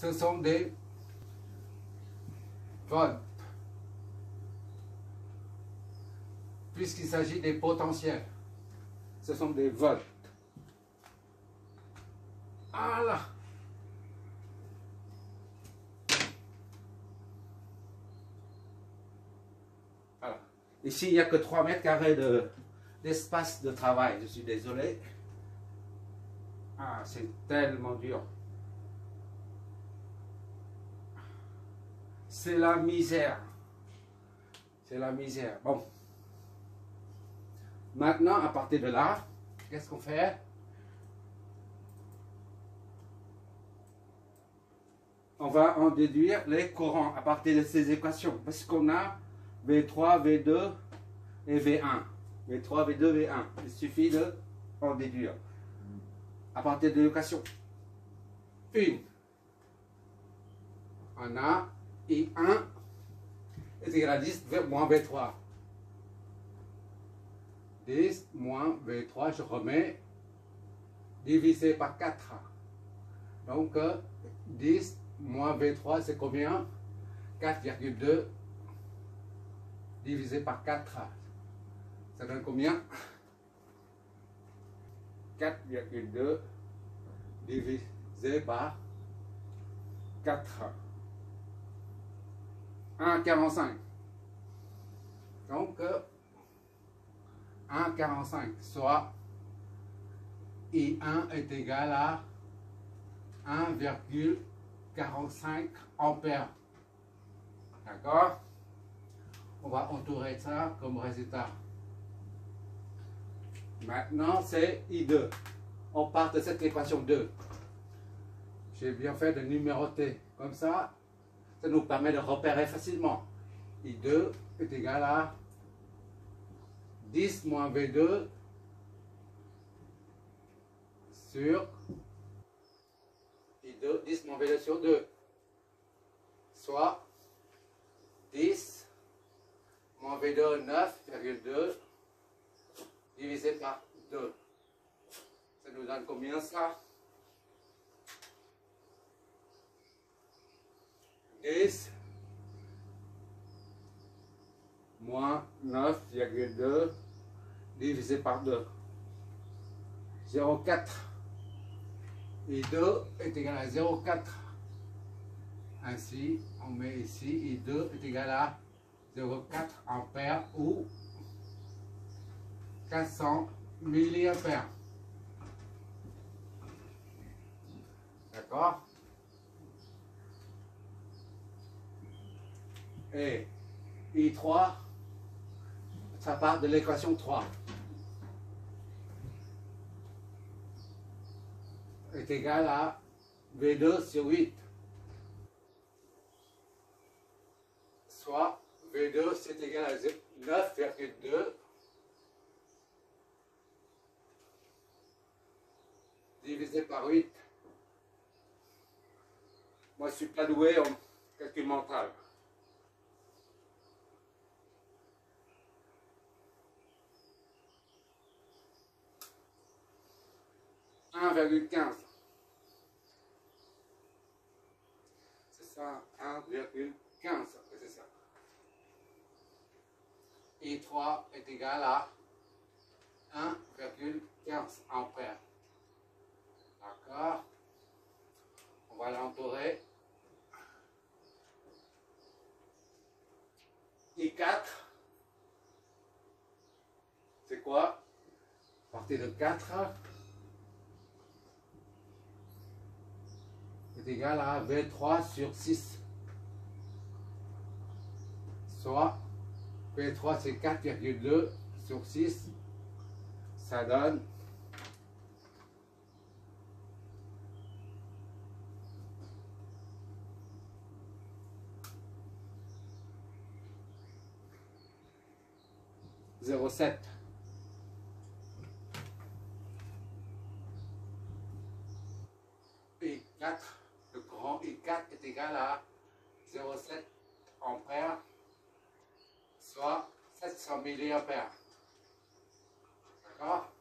ce sont des volts, puisqu'il s'agit des potentiels. Ce sont des volts. Voilà. Voilà. Ici, il n'y a que 3 mètres carrés d'espace de travail. Je suis désolé. Ah, c'est tellement dur. C'est la misère. C'est la misère. Bon. Maintenant, à partir de là, qu'est-ce qu'on fait? On va en déduire les courants à partir de ces équations. Parce qu'on a V3, V2 et V1. V3, V2, V1. Il suffit de en déduire. À partir de l'équation 1, on a I1 est égal à 10 moins V3. 10 moins V3, je remets, divisé par 4. Donc, 10 moins V3, c'est combien? 4,2 divisé par 4. Ça donne combien? 4,2 divisé par 4. 1,45. Donc, 1,45, soit I1 est égal à 1,45 ampères. D'accord? On va entourer ça comme résultat. Maintenant, c'est I2. On part de cette équation 2. J'ai bien fait de numéroter. Comme ça nous permet de repérer facilement. I2 est égal à 10 moins V2 sur I2, 10 moins V2 sur 2, soit 10 moins V2, 9,2 divisé par 2. Ça nous donne combien ça? 10 moins 9,2 divisé par 2. 0,4. I2 est égal à 0,4. Ainsi, on met ici I2 est égal à 0,4 ampères ou 400 milliampères. D'accord? Et I3, ça part de l'équation 3. Est égal à V2 sur 8. Soit V2 c'est égal à 9,2 divisé par 8. Moi je ne suis pas doué en calcul mental. 1,15. C'est ça, 1,15. C'est ça. I3 est égal à 1,15 ampères. D'accord? On va l'entourer. I4, c'est quoi? À partir de 4 est égal à V3 sur 6. Soit V3 c'est 4,2 sur 6. Ça donne 0,7. I4, le courant I4 est égal à 0,7 ampères, soit 700 milliampères. D'accord?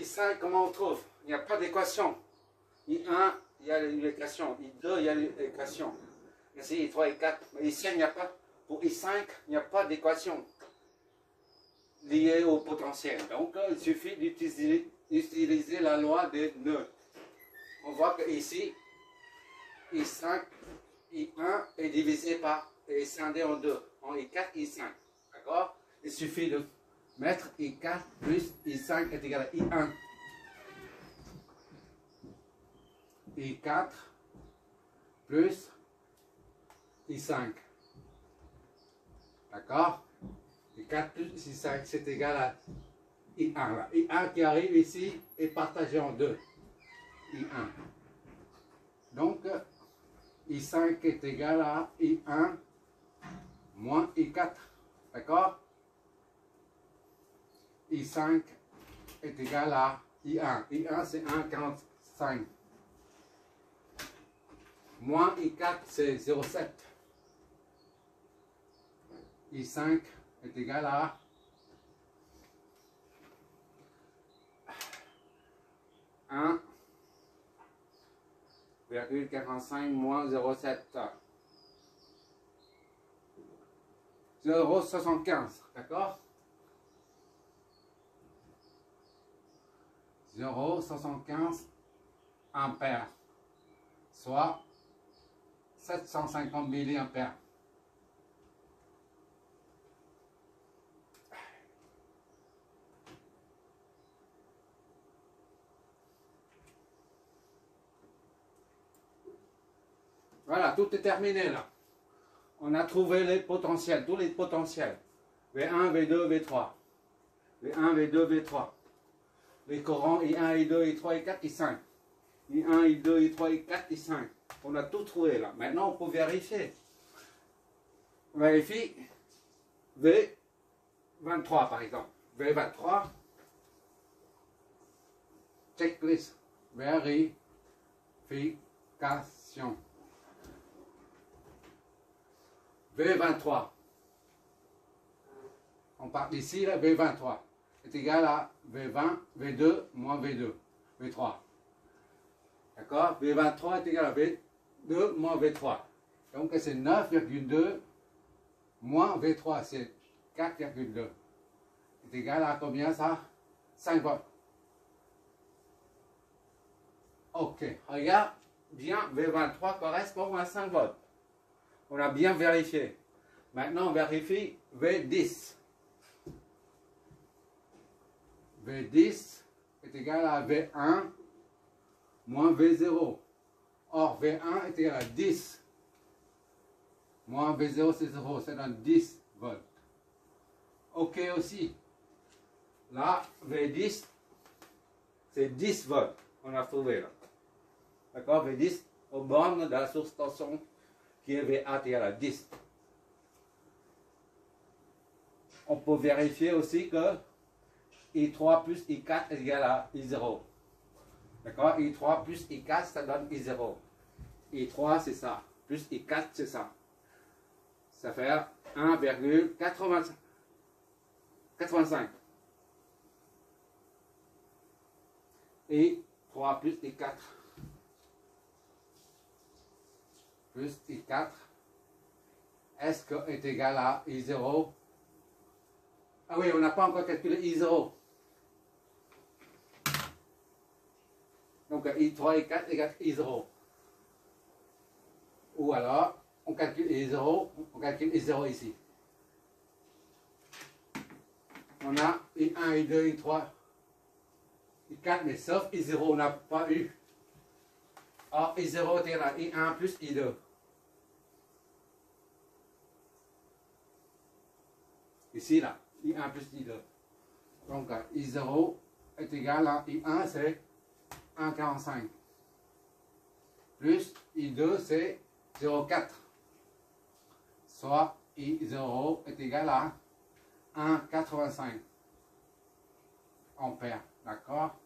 I5, comment on trouve? Il n'y a pas d'équation. I1, il y a l'équation. I2, il y a l'équation. Ici, I3, I4. Mais ici, il n'y a pas. Pour I5, il n'y a pas d'équation liée au potentiel. Donc, il suffit d'utiliser la loi des nœuds. On voit que ici, I5, I1 est divisé par, est scindé en deux, en I4, I5. D'accord? Il suffit de mettre I4 plus I5 est égal à I1. I4 plus I5. D'accord? I4 plus I5, c'est égal à I1. Là. I1 qui arrive ici est partagé en deux. I1. Donc, I5 est égal à I1 moins I4. D'accord? I5 est égal à I1. I1 c'est 1,45. Moins I4 c'est 0,7. I5 est égal à 1,45 moins 0,7. 0,75. D'accord? 0,75 ampères, soit 750 milliampères. Voilà, tout est terminé là. On a trouvé les potentiels, tous les potentiels. V1, V2, V3. V1, V2, V3. Les courants I1, I2, I3, I4, I5. I1, I2, I3, I4, I5. On a tout trouvé là. Maintenant, on peut vérifier. On vérifie V23 par exemple. V23. Checklist. Vérification. V23. On part d'ici, là, V23 est égal à V20, V2 moins V2, V3. D'accord? V23 est égal à V2 moins V3. Donc c'est 9,2 moins V3, c'est 4,2. C'est égal à combien ça? 5 volts. Ok, regarde bien, V23 correspond à 5 volts. On a bien vérifié. Maintenant, on vérifie V10. V10 est égal à V1 moins V0. Or, V1 est égal à 10. Moins V0, c'est 0. Ça donne 10 volts. OK aussi. Là, V10, c'est 10 volts. On a trouvé là. D'accord? V10 aux bornes de la source tension qui est VA égal à 10. On peut vérifier aussi que I3 plus I4 est égal à I0. D'accord? I3 plus I4, ça donne I0. I3, c'est ça. Plus I4, c'est ça. Ça fait 1,85. I3 plus I4. Plus I4. Est-ce que est égal à I0? Ah oui, on n'a pas encore calculé I0. Donc I3 et 4 égale I0. Ou alors, on calcule I0, on calcule I0 ici. On a I1, I2, I3, I4, mais sauf I0, on n'a pas eu. Or, I0 est égal à I1 plus I2. Ici, là, I1 plus I2. Donc, I0 est égal à I1, c'est 1,45. Plus I2, c'est 0,4. Soit I0 est égal à 1,85 ampères. D'accord?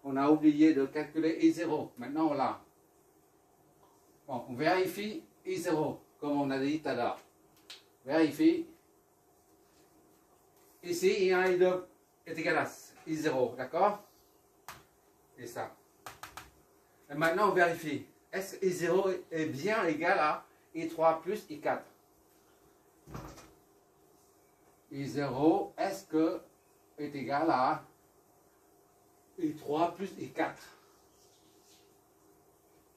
On a oublié de calculer I0. Maintenant, on l'a. Bon, on vérifie I0, comme on a dit tout à l'heure. Vérifie. Ici, I1 et I2 est égal à I0. D'accord? et ça. Et maintenant, on vérifie. Est-ce que I0 est bien égal à I3 plus I4? I0, est-ce que est égal à I3 plus I4?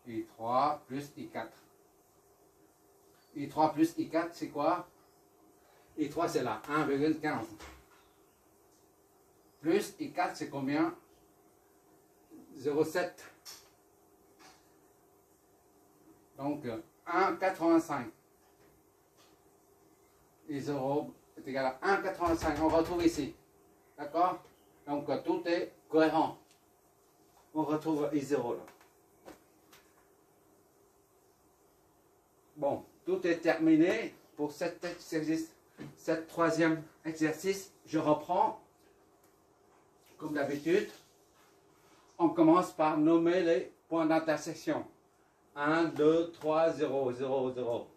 I3 plus I4. I3 plus I4, c'est quoi? I3, c'est là, 1,15. Plus I4, c'est combien? 0,7. Donc, 1,85. I0 est égal à 1,85. On retrouve ici. D'accord? Donc, tout est cohérent. On retrouve I0 là. Bon, tout est terminé pour cet exercice, cet troisième exercice. Je reprends, comme d'habitude. On commence par nommer les points d'intersection. 1, 2, 3, 0, 0, 0.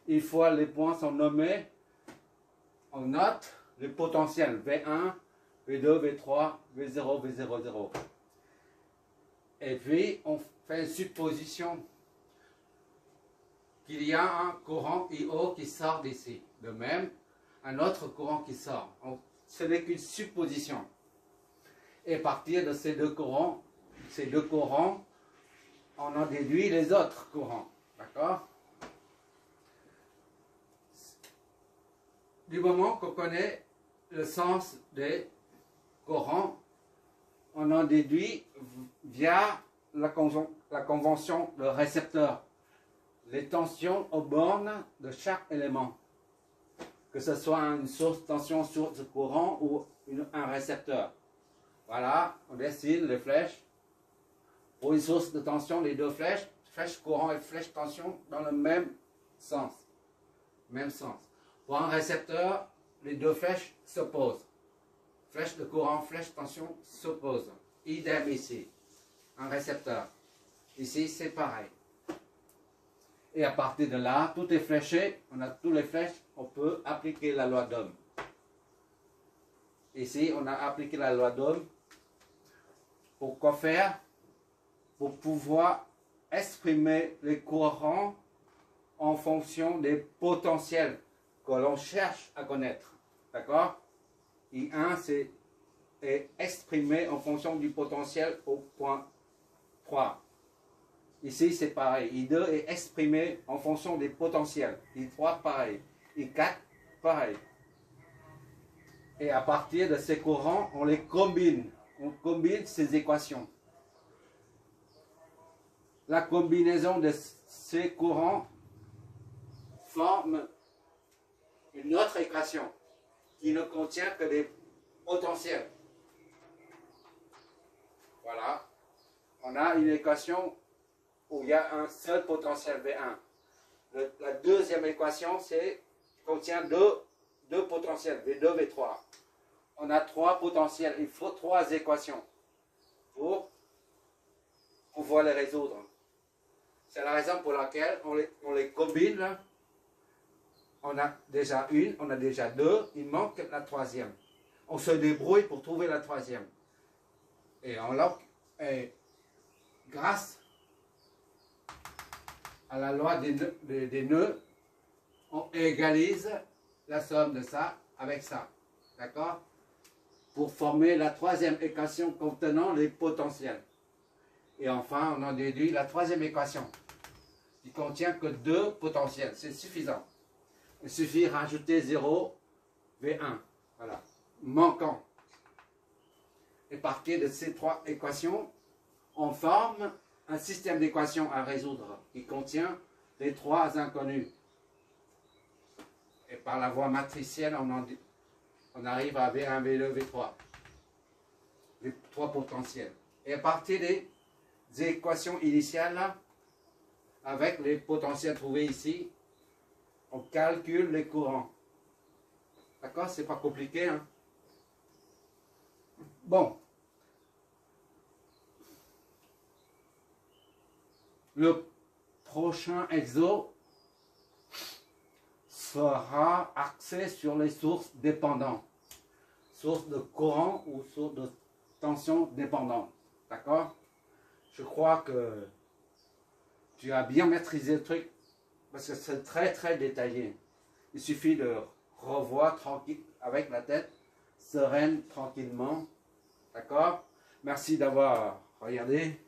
Une fois les points sont nommés, on note le potentiel V1, V2, V3, V0, V0, 0. Et puis, on fait une supposition qu'il y a un courant IO qui sort d'ici. De même, un autre courant qui sort. Ce n'est qu'une supposition. Et à partir de ces deux courants, on en déduit les autres courants. D'accord? Du moment qu'on connaît le sens des courants, on en déduit via la convention de récepteur les tensions aux bornes de chaque élément, que ce soit une source de tension, source de courant ou un récepteur. Voilà, on dessine les flèches. Pour une source de tension, les deux flèches, flèche courant et flèche tension, dans le même sens. Même sens. Pour un récepteur, les deux flèches s'opposent. Flèche de courant, flèche tension s'opposent. Idem ici. Un récepteur. Ici, c'est pareil. Et à partir de là, tout est fléché. On a toutes les flèches. On peut appliquer la loi d'Ohm. Ici, on a appliqué la loi d'Ohm. Pour quoi faire? Pour pouvoir exprimer les courants en fonction des potentiels que l'on cherche à connaître. D'accord? I1 est exprimé en fonction du potentiel au point 3. Ici, c'est pareil. I2 est exprimé en fonction des potentiels. I3, pareil. I4, pareil. Et à partir de ces courants, on les combine. On combine ces équations. La combinaison de ces courants forme une autre équation qui ne contient que des potentiels. Voilà. On a une équation où il y a un seul potentiel V1. La deuxième équation contient deux potentiels, V2, V3. On a trois potentiels. Il faut trois équations pour pouvoir les résoudre. C'est la raison pour laquelle on les combine. Là. On a déjà une, on a déjà deux, il manque la troisième. On se débrouille pour trouver la troisième. Et grâce à la loi des nœuds, on égalise la somme de ça avec ça. D'accord? Pour former la troisième équation contenant les potentiels. Et enfin, on en déduit la troisième équation, qui contient que deux potentiels. C'est suffisant. Il suffit de rajouter 0, V1. Voilà. Manquant. Et à partir de ces trois équations, on forme un système d'équations à résoudre qui contient les trois inconnus. Et par la voie matricielle, on arrive à V1, V2, V3. Les trois potentiels. Et à partir des équations initiales, là, avec les potentiels trouvés ici, on calcule les courants. D'accord? C'est pas compliqué, hein? Bon. Le prochain exo sera axé sur les sources dépendantes. Sources de courant ou sources de tension dépendantes. D'accord? crois que tu as bien maîtrisé le truc parce que c'est très très détaillé. Il suffit de revoir tranquille, avec la tête, sereine, tranquillement. D'accord? Merci d'avoir regardé.